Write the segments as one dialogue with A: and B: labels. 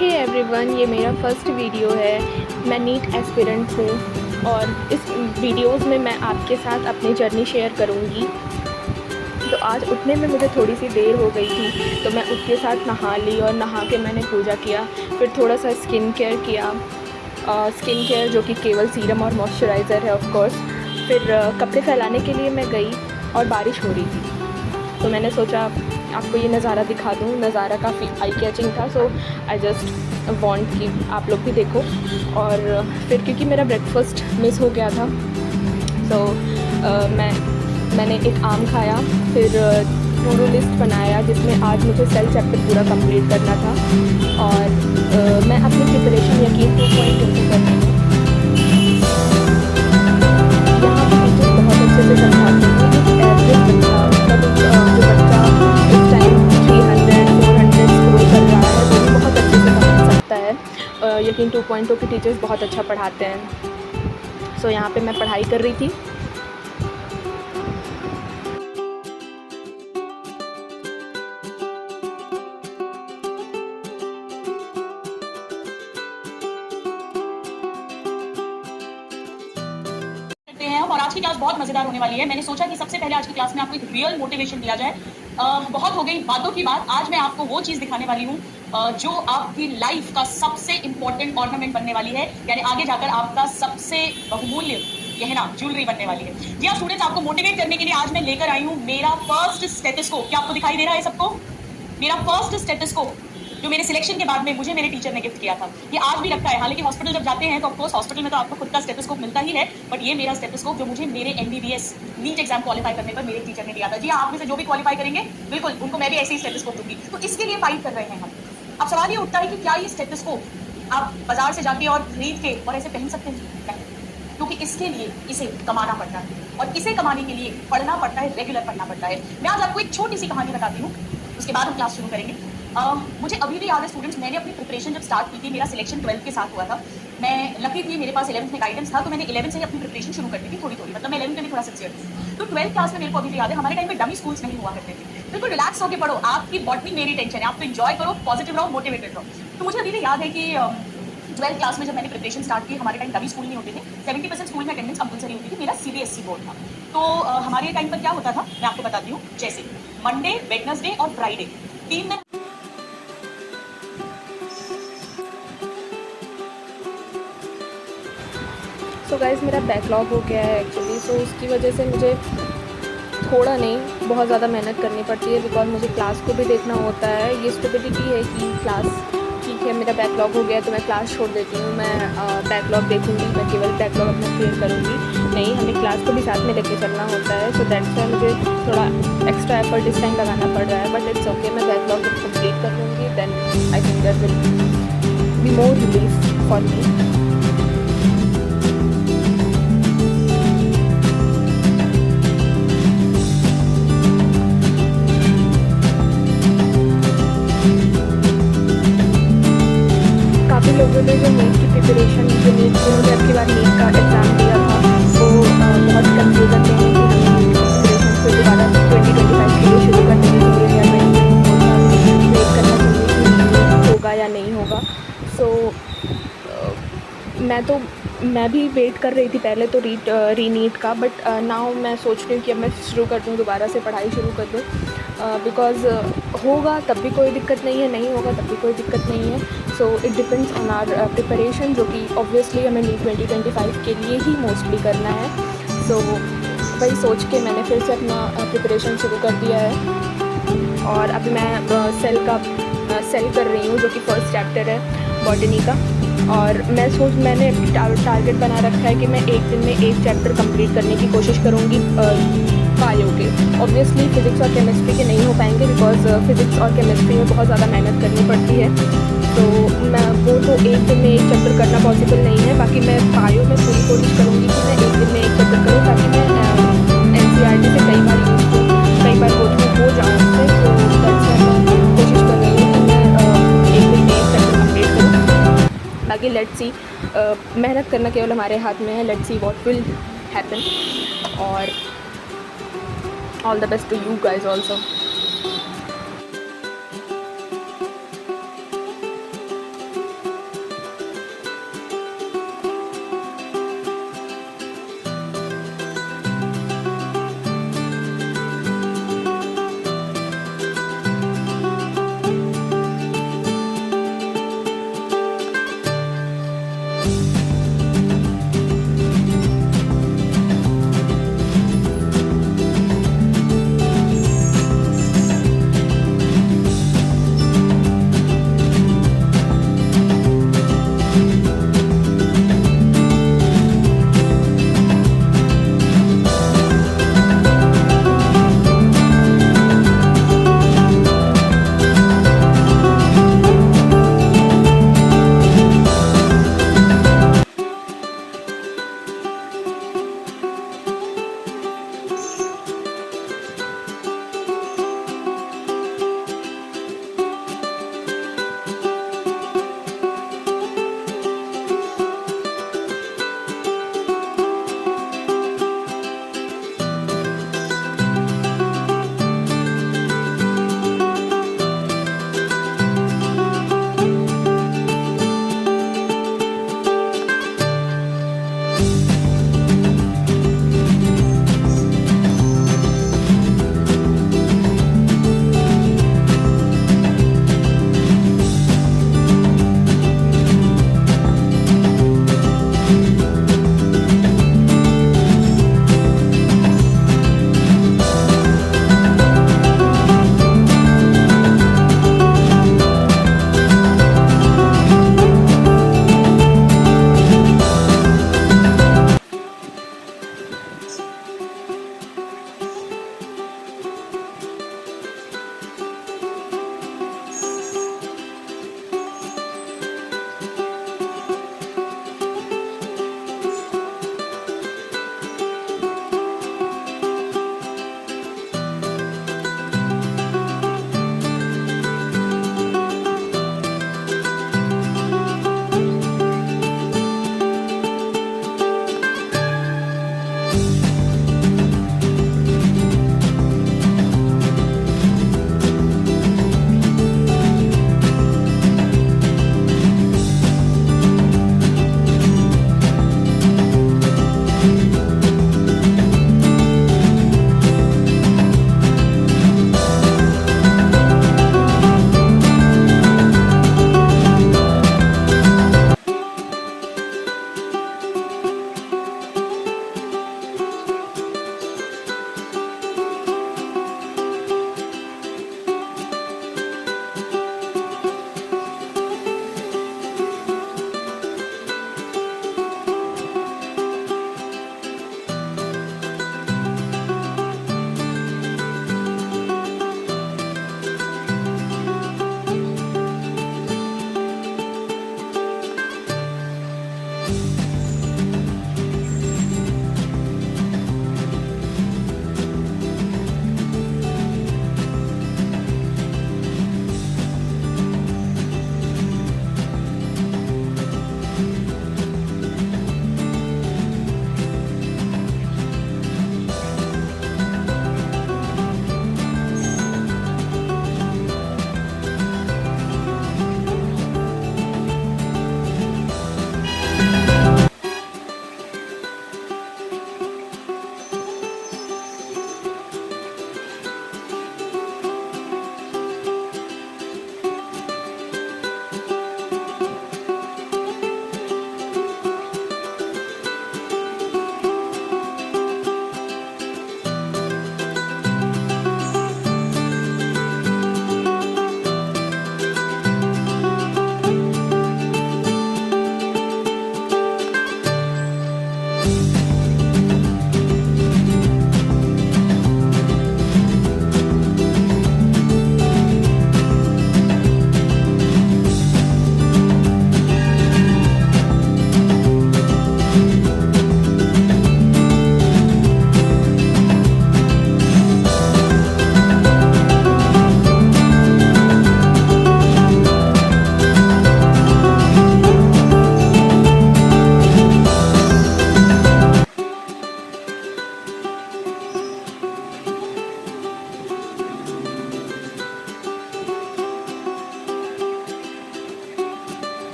A: Hey everyone, ये मेरा first video है। मैं नीट एस्पिरेंट हूँ और इस वीडियोस में मैं आपके साथ अपनी जर्नी शेयर करूँगी। तो आज उठने में मुझे थोड़ी सी देर हो गई थी, तो मैं उसके साथ नहा ली और नहा के मैंने पूजा किया। फिर थोड़ा सा स्किन केयर किया, स्किन केयर जो कि केवल सीरम और मॉइस्चराइज़र है ऑफ कोर्स। फिर कपड़े फैलाने के लिए मैं गई और बारिश हो रही थी, तो मैंने सोचा आपको ये नज़ारा दिखा दूँ। नज़ारा काफ़ी आई कैचिंग था, सो आई जस्ट वांट कि आप लोग भी देखो। और फिर क्योंकि मेरा ब्रेकफास्ट मिस हो गया था, तो मैंने एक आम खाया। फिर टू डू लिस्ट बनाया जिसमें आज मुझे सेल चैप्टर पूरा कंप्लीट करना था। और मैं अपनी प्रिपरेशन यकीन 2.2 से कर रही हूँ। यहाँ पे टीचर्स बहुत अच्छे से समझाते हैं। एक एवरेज बच्चा, मतलब जो बच्चा इस टाइम 300-400 स्कोर कर रहा है, वो भी बहुत अच्छे से समझ सकता है। यकीन 2.2 के टीचर्स बहुत अच्छा पढ़ाते हैं। सो यहाँ पे मैं पढ़ाई कर रही थी।
B: और आज की क्लास बहुत मजेदार होने वाली है। मैंने सोचा कि सबसे पहले आज की क्लास में आपको एक रियल मोटिवेशन दिया जाए। बहुत हो गई बातों की बात। आज मैं आपको वो चीज दिखाने वाली हूँ जो आपकी लाइफ का सबसे इंपॉर्टेंट ऑर्नामेंट बनने वाली है, यानी आगे जाकर आपका सबसे बहुमूल्य गहना ज्वेलरी बनने वाली है। जी हाँ स्टूडेंट्स, आपको मोटिवेट करने के लिए आज मैं लेकर आई हूँ मेरा फर्स्ट स्टेथोस्कोप। क्या आपको दिखाई दे रहा है सबको? मेरा फर्स्ट स्टेथोस्कोप जो मेरे सिलेक्शन के बाद में मुझे मेरे टीचर ने गिफ्ट किया था। ये आज भी रखा है। हालांकि हॉस्पिटल जब जाते हैं तो ऑफकोर्स हॉस्पिटल में तो आपको खुद का स्टेथोस्कोप मिलता ही है, बट ये मेरा स्टेथोस्कोप जो मुझे मेरे एमबीबीएस नीट एग्जाम क्वालिफाई करने पर मेरे टीचर ने दिया था। जी आप में से जो भी क्वालिफाई करेंगे बिल्कुल उनको मैं भी ऐसे ही स्टेथोस्कोप दूंगी। तो इसके लिए फाइट कर रहे हैं हम। अब सवाल ये उठता है कि क्या ये स्टेथोस्कोप आप बाजार से जाके और खरीद के और ऐसे पहन सकते हैं? नहीं, क्योंकि इसके लिए इसे कमाना पड़ता है और इसे कमाने के लिए पढ़ना पड़ता है, रेगुलर पढ़ना पड़ता है। मैं आज आपको एक छोटी सी कहानी बताती हूँ, उसके बाद हम क्लास शुरू करेंगे। मुझे अभी भी याद है स्टूडेंट्स, मैंने अपनी प्रिपरेशन जब स्टार्ट की थी, मेरा सिलेक्शन 12th के साथ हुआ था। मैं लकी थी, मेरे पास 11th में गाइडेंस था, तो मैंने 11th से ही अपनी प्रिपरेशन शुरू कर दी थी थोड़ी थोड़ी। मतलब मैं 11th में भी थोड़ा सिंसियर थी। तो 12th क्लास में मेरे को अभी भी याद है, हमारे टाइम में डमी स्कूल्स नहीं हुआ करते थे। बिल्कुल रिलैक्स होकर पढ़ो, आपकी बॉटनी मेरी टेंशन है, आप तो इंजॉय करो, पॉजिटिव रहो, मोटिवेटेड रहो। तो मुझे अभी भी याद है कि 12th क्लास में जब मैंने प्रिपरेशन स्टार्ट की, हमारे टाइम डमी स्कूल नहीं होते थे। 70% स्कूल में अटेंडेंस कंपलसरी होती थी। मेरा CBSE बोर्ड था। तो हमारे टाइम पर क्या होता था मैं आपको बताती हूँ। जैसे मंडे, वेडनेसडे और फ्राइडे 3 दिन
A: सो गाइज़, मेरा बैकलॉग हो गया है एक्चुअली। सो उसकी वजह से मुझे थोड़ा नहीं बहुत ज़्यादा मेहनत करनी पड़ती है, बिकॉज मुझे क्लास को भी देखना होता है। ये स्टुपिडिटी है कि क्लास ठीक है, मेरा बैकलॉग हो गया तो मैं क्लास छोड़ देती हूँ, मैं बैकलॉग देखूँगी, मैं केवल बैकलॉग अपना क्लियर करूँगी। नहीं, हमें क्लास को भी साथ में लेके चलना होता है। सो दैट्स वाई मुझे थोड़ा एक्स्ट्रा एफर्ट इस टाइम लगाना पड़ रहा है, बट इट्स ओके। मैं बैकलॉग जब कंप्लीट कर लूँगी then I think there will be more relief for me. काफ़ी लोगों ने जो नीट की प्रिपरेशन, जो नीट जिन्होंने अब की बार नीट का एग्ज़ाम दिया था, वो बहुत कन्फ्यूजन में है कि हमें नीट की प्रिपरेशन फिर दोबारा 2025 के लिए शुरू करने के लिए या वेट करना चाहिए कि नीट होगा या नहीं होगा। सो मैं भी वेट कर रही थी पहले तो री नीट का, बट नाउ मैं सोच रही हूँ कि अब मैं शुरू कर दूँ, दोबारा से पढ़ाई शुरू कर दूँ। बिकॉज़ होगा तब भी कोई दिक्कत नहीं है, नहीं होगा तब भी कोई दिक्कत नहीं है। So it depends on our preparation, जो कि ऑब्वियसली हमें नीट 2025 के लिए ही मोस्टली करना है। सो वही सोच के मैंने फिर से अपना प्रिपरेशन शुरू कर दिया है। और अभी मैं सेल कर रही हूँ, जो कि फर्स्ट चैप्टर है बॉटनी का। और मैंने टारगेट बना रखा है कि मैं एक दिन में एक चैप्टर कंप्लीट करने की कोशिश करूँगी बायो के। ऑब्वियसली फिज़िक्स और केमिस्ट्री के नहीं हो पाएंगे, बिकॉज फिज़िक्स और केमिस्ट्री में बहुत ज़्यादा मेहनत करनी पड़ती है। तो मैं वो तो एक दिन में एक चैप्टर करना पॉसिबल नहीं है। बाकी मैं बायो में पूरी कोशिश करूँगी कि मैं एक दिन में एक चैप्टर करूँ, ताकि मैं NCERT से कई बार हो जाऊँ उससे। तो दैट्स वाई मैं कोशिश कर रही हूँ कि मैं एक दिन में एक चैप्टर कंप्लीट करूँ। बाकी लेट्स सी, मेहनत करना केवल हमारे हाथ में है। Let's see what will happen, और all the best to you guys also.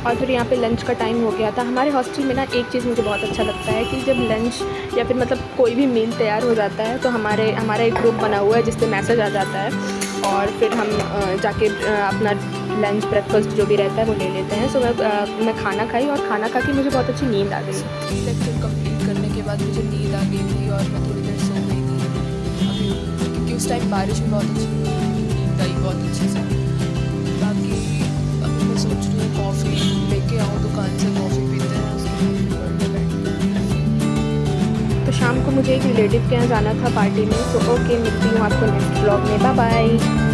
A: और फिर यहाँ पे लंच का टाइम हो गया था। हमारे हॉस्टल में ना एक चीज़ मुझे बहुत अच्छा लगता है कि जब लंच या फिर मतलब कोई भी मील तैयार हो जाता है तो हमारा एक ग्रुप बना हुआ है जिस पे मैसेज आ जाता है और फिर हम जाके अपना लंच ब्रेकफास्ट जो भी रहता है वो ले लेते हैं। सो मैं खाना खाई और खाना खा के मुझे बहुत अच्छी नींद आ गई।
C: लेक्चर कंप्लीट करने के बाद मुझे नींद आ गई थी और मैं थोड़ी देर सो गई थी अभी, क्योंकि उस टाइम बारिश भी बहुत अच्छी हुई थी, नींद आई बहुत अच्छे से। बाकी अभी मैं सोच रही हूँ कॉफ़ी लेके आऊँ दुकान से, कॉफ़ी पीते हैं उसके बाद फिर पढ़ने बैठते हैं।
A: तो शाम को मुझे एक रिलेटिव के यहाँ जाना था पार्टी में। तो ओके, मिलती हूँ आपको नेक्स्ट ब्लॉग में। Bye bye.